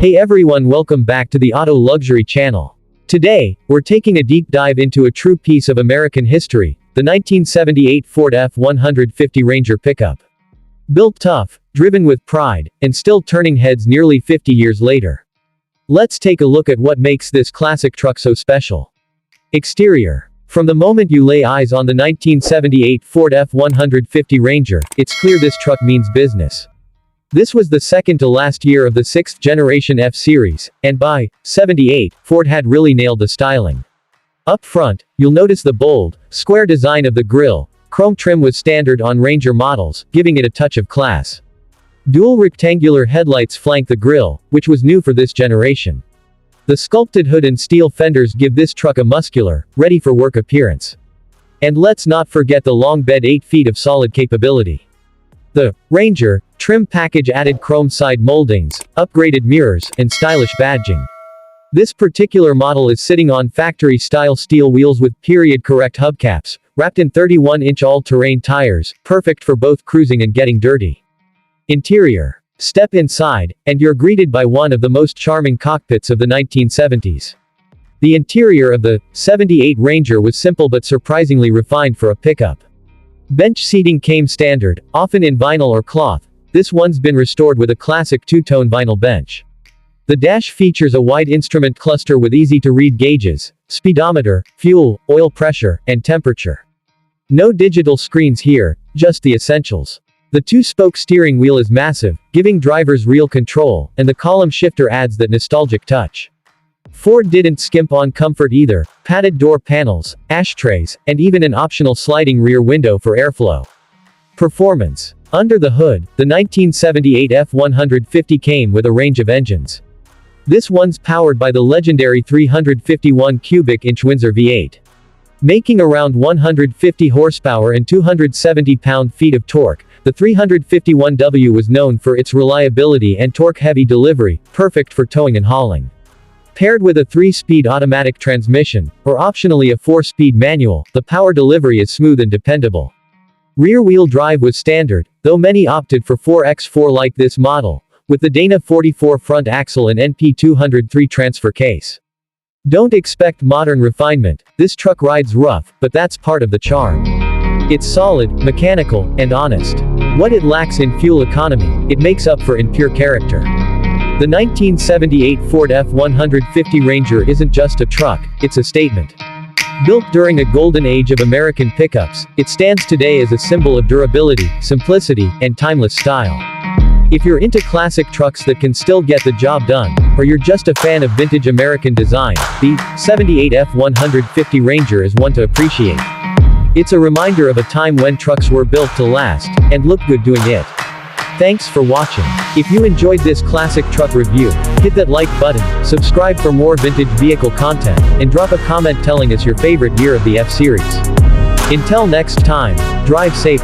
Hey everyone, welcome back to the Auto Luxury channel. Today, we're taking a deep dive into a true piece of American history, the 1978 Ford F-150 Ranger pickup. Built tough, driven with pride, and still turning heads nearly 50 years later. Let's take a look at what makes this classic truck so special. Exterior. From the moment you lay eyes on the 1978 Ford F-150 Ranger, it's clear this truck means business. This was the second to last year of the 6th generation F-Series, and by 78, Ford had really nailed the styling. Up front, you'll notice the bold, square design of the grille. Chrome trim was standard on Ranger models, giving it a touch of class. Dual rectangular headlights flank the grille, which was new for this generation. The sculpted hood and steel fenders give this truck a muscular, ready-for-work appearance. And let's not forget the long bed, 8 feet of solid capability. The Ranger trim package added chrome side moldings, upgraded mirrors, and stylish badging. This particular model is sitting on factory-style steel wheels with period-correct hubcaps, wrapped in 31-inch all-terrain tires, perfect for both cruising and getting dirty. Interior. Step inside, and you're greeted by one of the most charming cockpits of the 1970s. The interior of the 78 Ranger was simple but surprisingly refined for a pickup. Bench seating came standard, often in vinyl or cloth. This one's been restored with a classic two-tone vinyl bench. The dash features a wide instrument cluster with easy-to-read gauges, speedometer, fuel, oil pressure, and temperature. No digital screens here, just the essentials. The two-spoke steering wheel is massive, giving drivers real control, and the column shifter adds that nostalgic touch. Ford didn't skimp on comfort either, padded door panels, ashtrays, and even an optional sliding rear window for airflow. Performance. Under the hood, the 1978 F-150 came with a range of engines. This one's powered by the legendary 351 cubic inch Windsor V8. Making around 150 horsepower and 270 pound-feet of torque, the 351W was known for its reliability and torque-heavy delivery, perfect for towing and hauling. Paired with a 3-speed automatic transmission, or optionally a 4-speed manual, the power delivery is smooth and dependable. Rear-wheel drive was standard, though many opted for 4x4 like this model, with the Dana 44 front axle and NP203 transfer case. Don't expect modern refinement, this truck rides rough, but that's part of the charm. It's solid, mechanical, and honest. What it lacks in fuel economy, it makes up for in pure character. The 1978 Ford F-150 Ranger isn't just a truck, it's a statement. Built during a golden age of American pickups, it stands today as a symbol of durability, simplicity, and timeless style. If you're into classic trucks that can still get the job done, or you're just a fan of vintage American design, the 78 F-150 Ranger is one to appreciate. It's a reminder of a time when trucks were built to last, and look good doing it. Thanks for watching. If you enjoyed this classic truck review, hit that like button, subscribe for more vintage vehicle content, and drop a comment telling us your favorite year of the F-Series. Until next time, drive safe.